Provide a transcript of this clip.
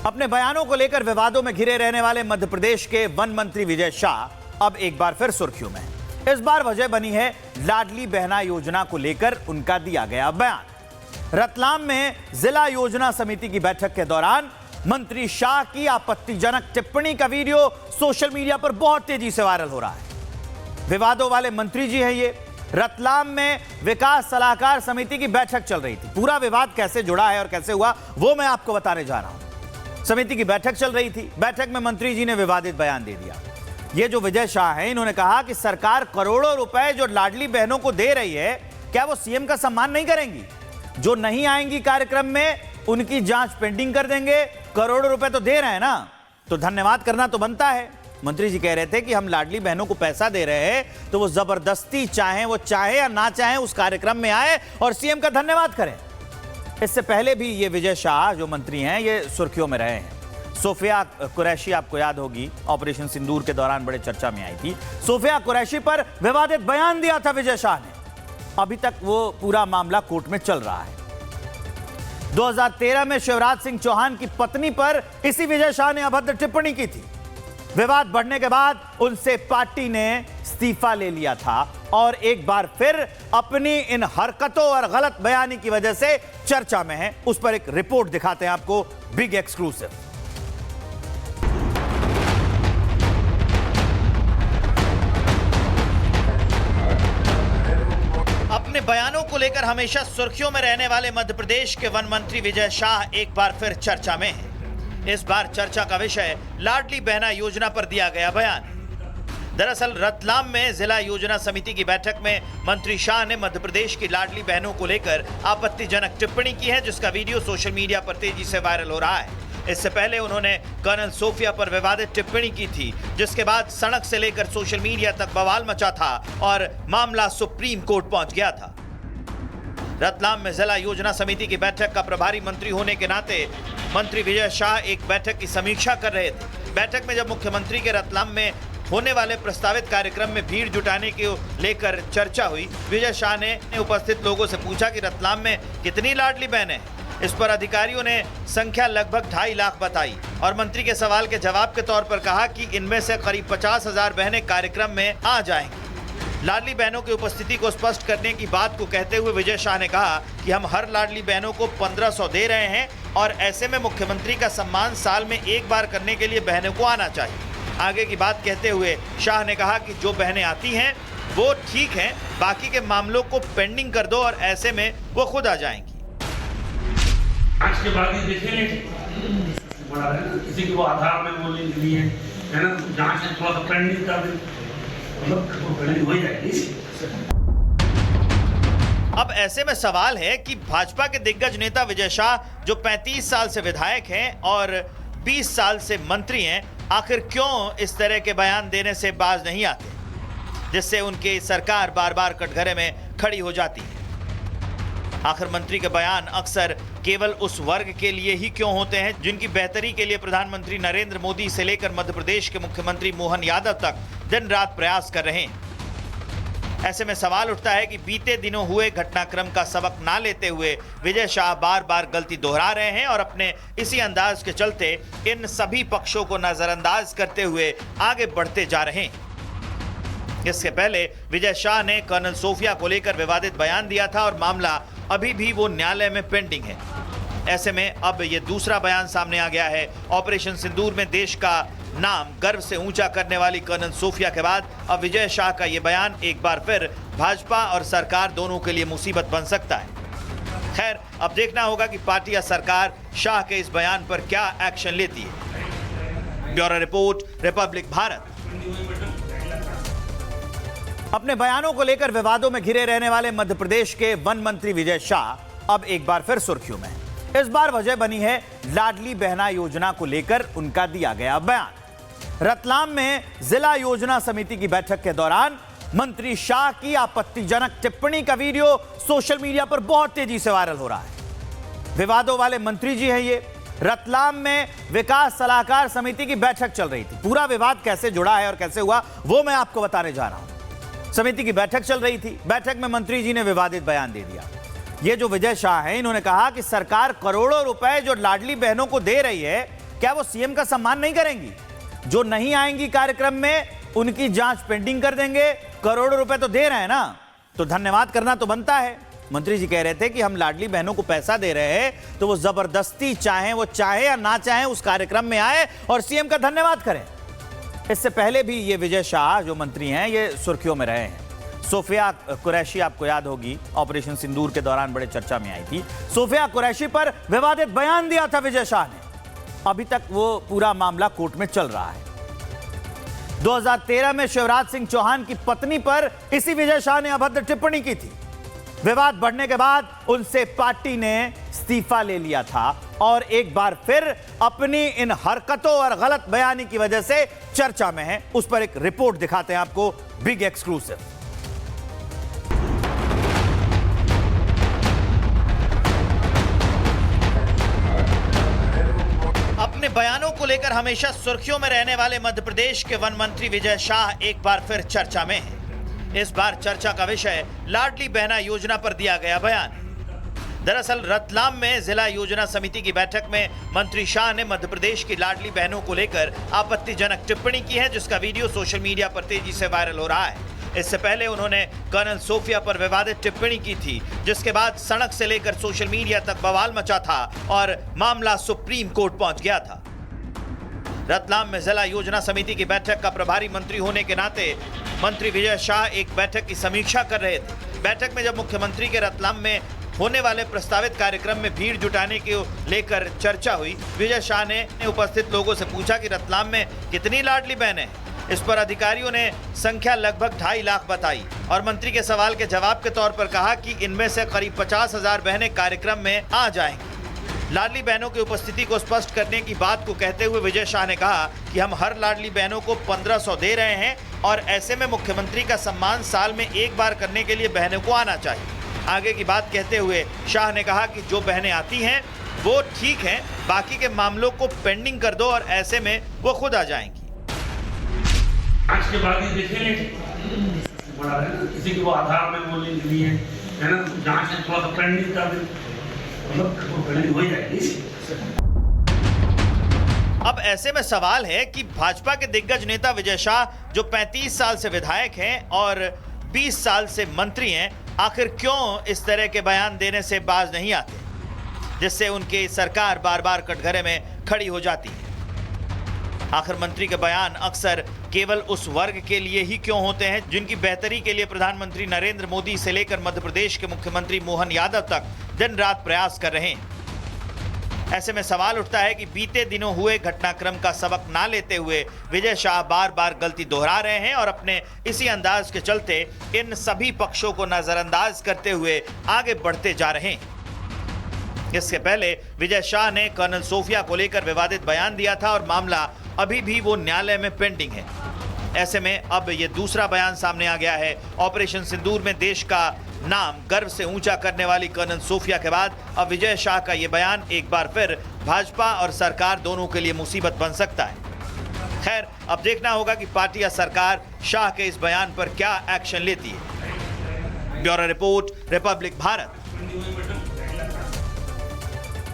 अपने बयानों को लेकर विवादों में घिरे रहने वाले मध्य प्रदेश के वन मंत्री विजय शाह अब एक बार फिर सुर्खियों में हैं। इस बार वजह बनी है लाडली बहना योजना को लेकर उनका दिया गया बयान। रतलाम में जिला योजना समिति की बैठक के दौरान मंत्री शाह की आपत्तिजनक टिप्पणी का वीडियो सोशल मीडिया पर बहुत तेजी से वायरल हो रहा है। विवादों वाले मंत्री जी हैं ये। रतलाम में विकास सलाहकार समिति की बैठक चल रही थी। पूरा विवाद कैसे जुड़ा है और कैसे हुआ वो मैं आपको बताने जा रहा हूं। समिति की बैठक चल रही थी। बैठक में मंत्री जी ने विवादित बयान दे दिया। ये जो विजय शाह हैं, इन्होंने कहा कि सरकार करोड़ों रुपए जो लाडली बहनों को दे रही है, क्या वो सीएम का सम्मान नहीं करेंगी? जो नहीं आएंगी कार्यक्रम में उनकी जांच पेंडिंग कर देंगे। करोड़ों रुपए तो दे रहे हैं ना, तो धन्यवाद करना तो बनता है। मंत्री जी कह रहे थे कि हम लाडली बहनों को पैसा दे रहे हैं तो वो जबरदस्ती चाहे या ना चाहे उस कार्यक्रम में आए और सीएम का धन्यवाद करें। इससे पहले भी ये विजय शाह जो मंत्री हैं ये सुर्खियों में रहे हैं। सोफिया कुरैशी आपको याद होगी, ऑपरेशन सिंदूर के दौरान बड़े चर्चा में आई थी। सोफिया कुरैशी पर विवादित बयान दिया था विजय शाह ने। अभी तक वो पूरा मामला कोर्ट में चल रहा है। 2013 में शिवराज सिंह चौहान की पत्नी पर इसी विजय शाह ने अभद्र टिप्पणी की थी। विवाद बढ़ने के बाद उनसे पार्टी ने इस्तीफा ले लिया था और एक बार फिर अपनी इन हरकतों और गलत बयानी की वजह से चर्चा में है। उस पर एक रिपोर्ट दिखाते हैं आपको, बिग एक्सक्लूसिव। अपने बयानों को लेकर हमेशा सुर्खियों में रहने वाले मध्य प्रदेश के वन मंत्री विजय शाह एक बार फिर चर्चा में हैं। इस बार चर्चा का विषय लाडली बहना योजना पर दिया गया बयान। दरअसल रतलाम में जिला योजना समिति की बैठक में मंत्री शाह ने मध्य प्रदेश की लाडली बहनों को लेकर आपत्तिजनक टिप्पणी की है, जिसका वीडियो सोशल मीडिया पर तेजी से वायरल हो रहा है। इससे पहले उन्होंने कर्नल सोफिया पर विवादित टिप्पणी की थी, जिसके बाद सड़क से लेकर सोशल मीडिया तक बवाल मचा था और मामला सुप्रीम कोर्ट पहुंच गया था। रतलाम में जिला योजना समिति की बैठक का प्रभारी मंत्री होने के नाते मंत्री विजय शाह एक बैठक की समीक्षा कर रहे थे। बैठक में जब मुख्यमंत्री के रतलाम में होने वाले प्रस्तावित कार्यक्रम में भीड़ जुटाने को लेकर चर्चा हुई, विजय शाह ने उपस्थित लोगों से पूछा कि रतलाम में कितनी लाडली बहनें हैं। इस पर अधिकारियों ने संख्या लगभग 2.5 लाख बताई और मंत्री के सवाल के जवाब के तौर पर कहा कि इनमें से करीब 50,000 बहनें कार्यक्रम में आ जाएंगी। लाडली बहनों की उपस्थिति को स्पष्ट करने की बात को कहते हुए विजय शाह ने कहा कि हम हर लाडली बहनों को 1500 दे रहे हैं और ऐसे में मुख्यमंत्री का सम्मान साल में एक बार करने के लिए बहनों को आना चाहिए। आगे की बात कहते हुए शाह ने कहा कि जो बहनें आती हैं वो ठीक हैं, बाकी के मामलों को पेंडिंग कर दो और ऐसे में वो खुद आ जाएंगी। आज के बाद ही देखेंगे किसी को आधार में बोलने के लिए है ना, जांच से थोड़ा सा पेंडिंग कर दे, हो जाएगी। अब ऐसे में सवाल है कि भाजपा के दिग्गज नेता विजय शाह जो 35 साल से विधायक हैं और 20 साल से मंत्री हैं, आखिर क्यों इस तरह के बयान देने से बाज नहीं आते, जिससे उनकी सरकार बार बार कटघरे में खड़ी हो जाती है। आखिर मंत्री के बयान अक्सर केवल उस वर्ग के लिए ही क्यों होते हैं जिनकी बेहतरी के लिए प्रधानमंत्री नरेंद्र मोदी से लेकर मध्य प्रदेश के मुख्यमंत्री मोहन यादव तक दिन रात प्रयास कर रहे हैं। ऐसे में सवाल उठता है कि बीते दिनों हुए घटनाक्रम का सबक ना लेते हुए विजय शाह बार बार गलती दोहरा रहे हैं और अपने इसी अंदाज के चलते इन सभी पक्षों को नजरअंदाज करते हुए आगे बढ़ते जा रहे हैं। इसके पहले विजय शाह ने कर्नल सोफिया को लेकर विवादित बयान दिया था और मामला अभी भी वो न्यायालय में पेंडिंग है। ऐसे में अब ये दूसरा बयान सामने आ गया है। ऑपरेशन सिंदूर में देश का नाम गर्व से ऊंचा करने वाली कर्नल सोफिया के बाद अब विजय शाह का ये बयान एक बार फिर भाजपा और सरकार दोनों के लिए मुसीबत बन सकता है। खैर, अब देखना होगा कि पार्टी या सरकार शाह के इस बयान पर क्या एक्शन लेती है। Bureau report, Republic Bharat. अपने बयानों को लेकर विवादों में घिरे रहने वाले मध्य प्रदेश के वन मंत्री विजय शाह अब एक बार फिर सुर्खियों में हैं। इस बार वजह बनी है लाडली बहना योजना को लेकर उनका दिया गया बयान। रतलाम में जिला योजना समिति की बैठक के दौरान मंत्री शाह की आपत्तिजनक टिप्पणी का वीडियो सोशल मीडिया पर बहुत तेजी से वायरल हो रहा है। विवादों वाले मंत्री जी हैं ये। रतलाम में विकास सलाहकार समिति की बैठक चल रही थी। पूरा विवाद कैसे जुड़ा है और कैसे हुआ वो मैं आपको बताने जा रहा हूं। समिति की बैठक चल रही थी। बैठक में मंत्री जी ने विवादित बयान दे दिया। ये जो विजय शाह हैं, इन्होंने कहा कि सरकार करोड़ों रुपए जो लाडली बहनों को दे रही है, क्या वो सीएम का सम्मान नहीं करेंगी? जो नहीं आएंगी कार्यक्रम में उनकी जांच पेंडिंग कर देंगे। करोड़ों रुपए तो दे रहे हैं ना, तो धन्यवाद करना तो बनता है। मंत्री जी कह रहे थे कि हम लाडली बहनों को पैसा दे रहे हैं तो वो जबरदस्ती चाहे वो चाहे या ना चाहे उस कार्यक्रम में आए और सीएम का धन्यवाद करें। इससे पहले भी ये विजय शाह जो मंत्री हैं ये सुर्खियों में रहे हैं। सोफिया कुरैशी आपको याद होगी, ऑपरेशन सिंदूर के दौरान बड़े चर्चा में आई थी। सोफिया कुरैशी पर विवादित बयान दिया था विजय शाह ने। अभी तक वो पूरा मामला कोर्ट में चल रहा है। 2013 में शिवराज सिंह चौहान की पत्नी पर इसी विजय शाह ने अभद्र टिप्पणी की थी। विवाद बढ़ने के बाद उनसे पार्टी ने इस्तीफा ले लिया था और एक बार फिर अपनी इन हरकतों और गलत बयानी की वजह से चर्चा में है। उस पर एक रिपोर्ट दिखाते हैं आपको, बिग एक्सक्लूसिव। अपने बयानों को लेकर हमेशा सुर्खियों में रहने वाले मध्य प्रदेश के वन मंत्री विजय शाह एक बार फिर चर्चा में हैं। इस बार चर्चा का विषय लाडली बहना योजना पर दिया गया बयान। दरअसल रतलाम में जिला योजना समिति की बैठक में मंत्री शाह ने मध्य प्रदेश की लाडली बहनों को लेकर आपत्तिजनक टिप्पणी की है, जिसका वीडियो सोशल मीडिया पर तेजी से वायरल हो रहा है। इससे पहले उन्होंने कर्नल सोफिया पर विवादित टिप्पणी की थी, जिसके बाद सड़क से लेकर सोशल मीडिया तक बवाल मचा था और मामला सुप्रीम कोर्ट पहुंच गया था। रतलाम में जिला योजना समिति की बैठक का प्रभारी मंत्री होने के नाते मंत्री विजय शाह एक बैठक की समीक्षा कर रहे थे। बैठक में जब मुख्यमंत्री के रतलाम में होने वाले प्रस्तावित कार्यक्रम में भीड़ जुटाने को लेकर चर्चा हुई, विजय शाह ने उपस्थित लोगों से पूछा कि रतलाम में कितनी लाडली बहनें हैं। इस पर अधिकारियों ने संख्या लगभग 2.5 लाख बताई और मंत्री के सवाल के जवाब के तौर पर कहा कि इनमें से करीब 50,000 बहनें कार्यक्रम में आ जाएंगी। लाडली बहनों की उपस्थिति को स्पष्ट करने की बात को कहते हुए विजय शाह ने कहा कि हम हर लाडली बहनों को 1500 दे रहे हैं और ऐसे में मुख्यमंत्री का सम्मान साल में एक बार करने के लिए बहनों को आना चाहिए। आगे की बात कहते हुए शाह ने कहा कि जो बहनें आती हैं वो ठीक हैं, बाकी के मामलों को पेंडिंग कर दो और ऐसे में वो खुद आ जाएंगी। आज के बाद ये देखेंगे बड़ा है ना, किसी को आधार में बोलने के लिए है ना, जांच में थोड़ा सा पेंडिंग कर दे, मतलब पेंडिंग हो जाएगी। अब ऐसे में सवाल है कि भाजपा के दिग्गज नेता विजय शाह जो 35 साल से विधायक हैं और 20 साल से मंत्री हैं, आखिर क्यों इस तरह के बयान देने से बाज नहीं आते, जिससे उनकी सरकार बार बार कटघरे में खड़ी हो जाती है। आखिर मंत्री के बयान अक्सर केवल उस वर्ग के लिए ही क्यों होते हैं जिनकी बेहतरी के लिए प्रधानमंत्री नरेंद्र मोदी से लेकर मध्य प्रदेश के मुख्यमंत्री मोहन यादव तक दिन रात प्रयास कर रहे हैं। ऐसे में सवाल उठता है कि बीते दिनों हुए घटनाक्रम का सबक ना लेते हुए विजय शाह बार बार गलती दोहरा रहे हैं और अपने इसी अंदाज के चलते इन सभी पक्षों को नजरअंदाज करते हुए आगे बढ़ते जा रहे हैं। इसके पहले विजय शाह ने कर्नल सोफिया को लेकर विवादित बयान दिया था और मामला अभी भी वो न्यायालय में पेंडिंग है। ऐसे में अब ये दूसरा बयान सामने आ गया है। ऑपरेशन सिंदूर में देश का नाम गर्व से ऊंचा करने वाली कर्नल सोफिया के बाद अब विजय शाह का ये बयान एक बार फिर भाजपा और सरकार दोनों के लिए मुसीबत बन सकता है। खैर, अब देखना होगा कि पार्टी या सरकार शाह के इस बयान पर क्या एक्शन लेती है। Bureau report, Republic Bharat.